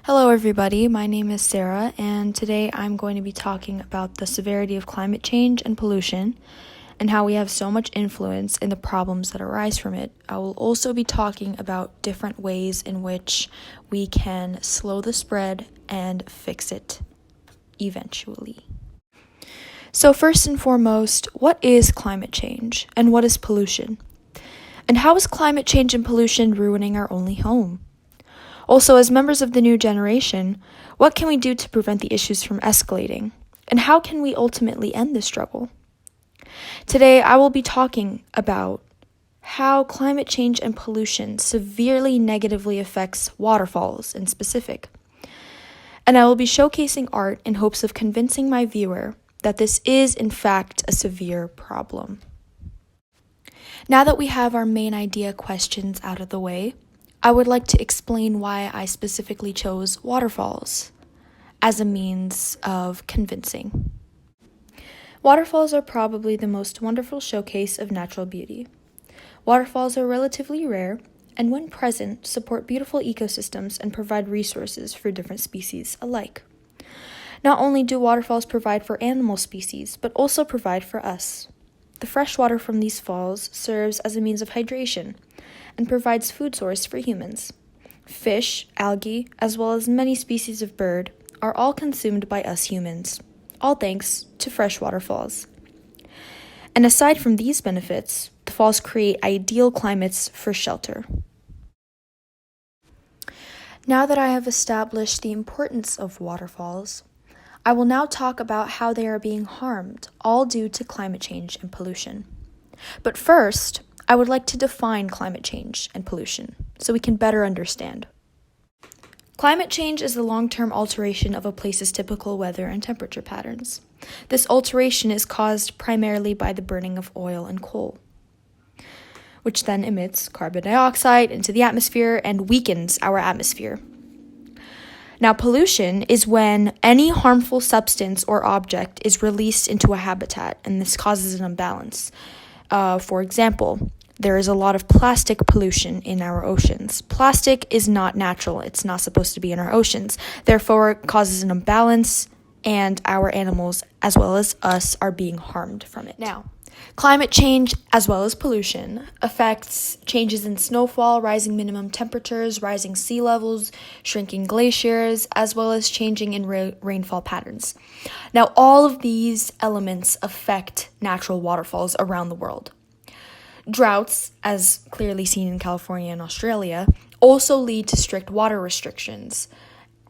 Hello, everybody. My name is Sarah, and today I'm going to be talking about the severity of climate change and pollution and how we have so much influence in the problems that arise from it. I will also be talking about different ways in which we can slow the spread and fix it eventually. So, first and foremost, what is climate change and what is pollution? And how is climate change and pollution ruining our only home? Also, as members of the new generation, what can we do to prevent the issues from escalating? And how can we ultimately end this struggle? Today, I will be talking about how climate change and pollution severely negatively affects waterfalls in specific. And I will be showcasing art in hopes of convincing my viewer that this is, in fact, a severe problem. Now that we have our main idea questions out of the way, I would like to explain why I specifically chose waterfalls as a means of convincing. Waterfalls are probably the most wonderful showcase of natural beauty. Waterfalls are relatively rare, and when present, support beautiful ecosystems and provide resources for different species alike. Not only do waterfalls provide for animal species, but also provide for us. The fresh water from these falls serves as a means of hydration and provides food source for humans. Fish, algae, as well as many species of bird are all consumed by us humans, all thanks to fresh waterfalls. And aside from these benefits, the falls create ideal climates for shelter. Now that I have established the importance of waterfalls, I will now talk about how they are being harmed, all due to climate change and pollution. But first, I would like to define climate change and pollution so we can better understand. Climate change is the long-term alteration of a place's typical weather and temperature patterns. This alteration is caused primarily by the burning of oil and coal, which then emits carbon dioxide into the atmosphere and weakens our atmosphere. Now, pollution is when any harmful substance or object is released into a habitat, and this causes an imbalance. For example, there is a lot of plastic pollution in our oceans. Plastic is not natural. It's not supposed to be in our oceans. Therefore, it causes an imbalance, and our animals, as well as us, are being harmed from it. Now, climate change, as well as pollution, affects changes in snowfall, rising minimum temperatures, rising sea levels, shrinking glaciers, as well as changing in rainfall patterns. Now, all of these elements affect natural waterfalls around the world. Droughts, as clearly seen in California and Australia, also lead to strict water restrictions,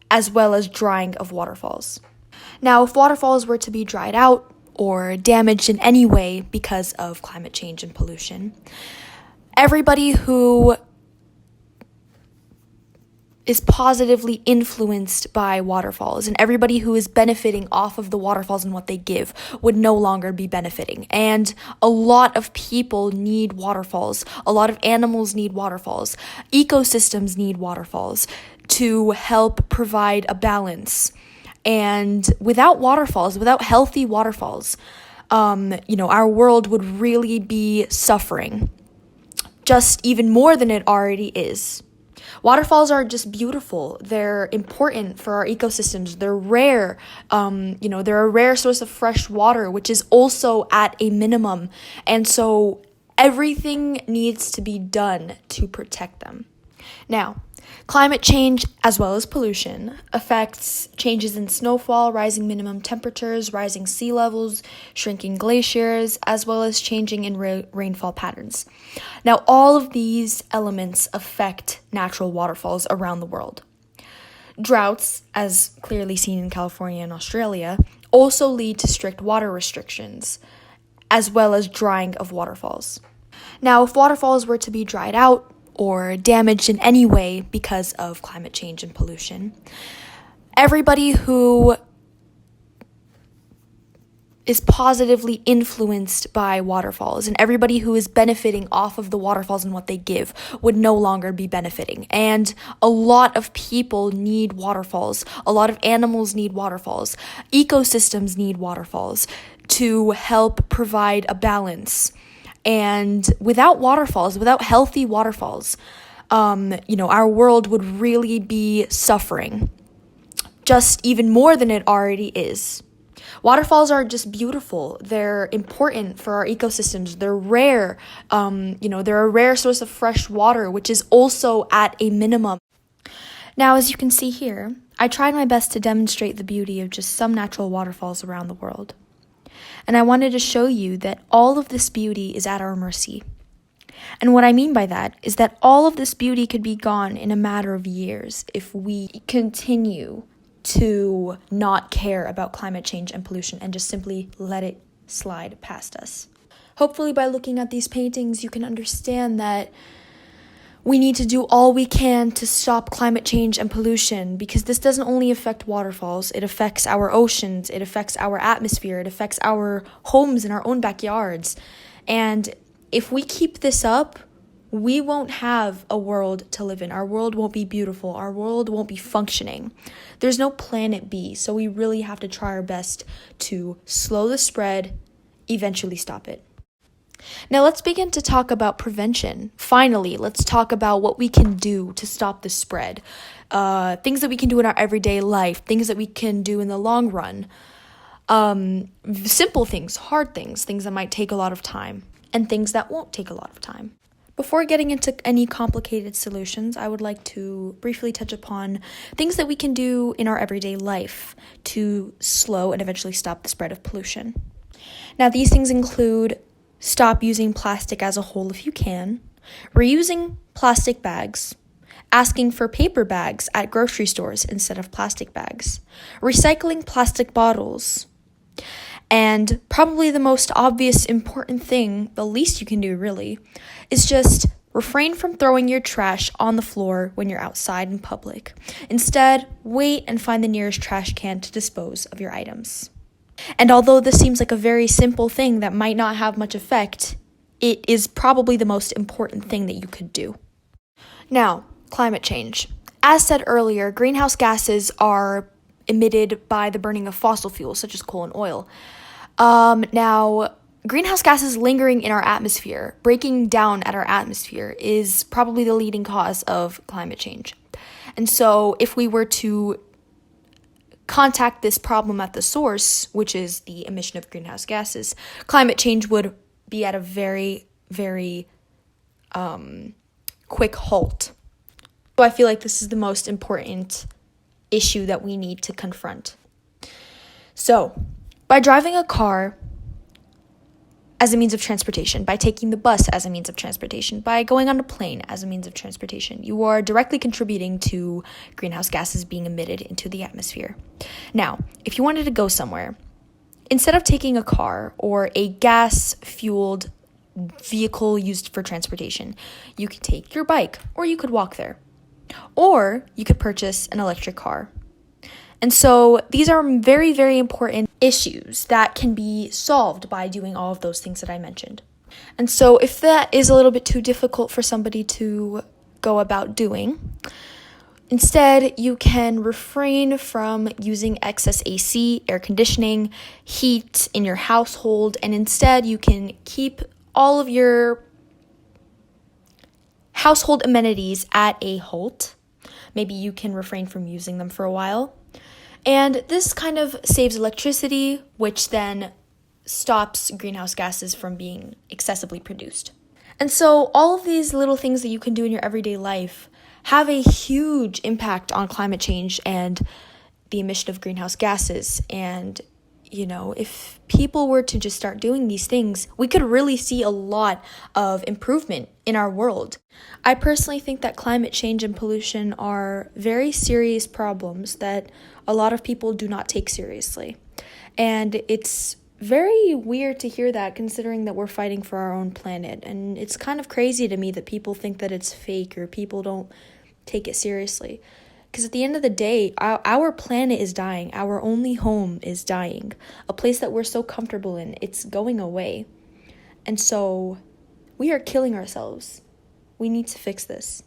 as well as drying of waterfalls. Now, if waterfalls were to be dried out or damaged in any way because of climate change and pollution, everybody who is positively influenced by waterfalls and everybody who is benefiting off of the waterfalls and what they give would no longer be benefiting. And a lot of people need waterfalls. A lot of animals need waterfalls. Ecosystems need waterfalls to help provide a balance. And without waterfalls, without healthy waterfalls, our world would really be suffering, just even more than it already is. Waterfalls are just beautiful. They're important for our ecosystems. They're rare. They're a rare source of fresh water, which is also at a minimum. And so everything needs to be done to protect them. Now, climate change, as well as pollution, affects changes in snowfall, rising minimum temperatures, rising sea levels, shrinking glaciers, as well as changing in rainfall patterns. Now, all of these elements affect natural waterfalls around the world. Droughts, as clearly seen in California and Australia, also lead to strict water restrictions, as well as drying of waterfalls. Now, if waterfalls were to be dried out or damaged in any way because of climate change and pollution, everybody who is positively influenced by waterfalls and everybody who is benefiting off of the waterfalls and what they give would no longer be benefiting. And a lot of people need waterfalls. A lot of animals need waterfalls. Ecosystems need waterfalls to help provide a balance. And without waterfalls, without healthy waterfalls, our world would really be suffering, just even more than it already is. Waterfalls are just beautiful. They're important for our ecosystems. They're rare. They're a rare source of fresh water, which is also at a minimum. Now, as you can see here, I tried my best to demonstrate the beauty of just some natural waterfalls around the world. And I wanted to show you that all of this beauty is at our mercy. And what I mean by that is that all of this beauty could be gone in a matter of years if we continue to not care about climate change and pollution and just simply let it slide past us. Hopefully, by looking at these paintings, you can understand that we need to do all we can to stop climate change and pollution, because this doesn't only affect waterfalls, it affects our oceans, it affects our atmosphere, it affects our homes in our own backyards. And if we keep this up, we won't have a world to live in. Our world won't be beautiful. Our world won't be functioning. There's no planet B, so we really have to try our best to slow the spread, eventually stop it. Now let's begin to talk about prevention. Finally, let's talk about what we can do to stop the spread. Things that we can do in our everyday life, things that we can do in the long run. Simple things, hard things, things that might take a lot of time, and things that won't take a lot of time. Before getting into any complicated solutions, I would like to briefly touch upon things that we can do in our everyday life to slow and eventually stop the spread of pollution. Now, these things include stop using plastic as a whole if you can, reusing plastic bags, asking for paper bags at grocery stores instead of plastic bags, recycling plastic bottles, and probably the most obvious important thing, the least you can do really, is just refrain from throwing your trash on the floor when you're outside in public. Instead, wait and find the nearest trash can to dispose of your items. And although this seems like a very simple thing that might not have much effect, it is probably the most important thing that you could do. Now, climate change. As said earlier, greenhouse gases are emitted by the burning of fossil fuels such as coal and oil. Now, greenhouse gases lingering in our atmosphere, breaking down at our atmosphere, is probably the leading cause of climate change. And so if we were to contact this problem at the source, which is the emission of greenhouse gases, climate change would be at a very, very quick halt. So I feel like this is the most important issue that we need to confront. So, by driving a car as a means of transportation, by taking the bus as a means of transportation, by going on a plane as a means of transportation, you are directly contributing to greenhouse gases being emitted into the atmosphere. Now, if you wanted to go somewhere, instead of taking a car or a gas-fueled vehicle used for transportation, you could take your bike or you could walk there. Or you could purchase an electric car. And so these are very, very important issues that can be solved by doing all of those things that I mentioned. And so if that is a little bit too difficult for somebody to go about doing, instead you can refrain from using excess AC, air conditioning, heat in your household, and instead you can keep all of your household amenities at a halt. Maybe you can refrain from using them for a while. And this kind of saves electricity, which then stops greenhouse gases from being excessively produced. And so all of these little things that you can do in your everyday life have a huge impact on climate change and the emission of greenhouse gases. And, if people were to just start doing these things, we could really see a lot of improvement in our world. I personally think that climate change and pollution are very serious problems that a lot of people do not take seriously. And it's very weird to hear that, considering that we're fighting for our own planet. And it's kind of crazy to me that people think that it's fake or people don't take it seriously. Because at the end of the day, our planet is dying. Our only home is dying. A place that we're so comfortable in, it's going away. And so we are killing ourselves. We need to fix this.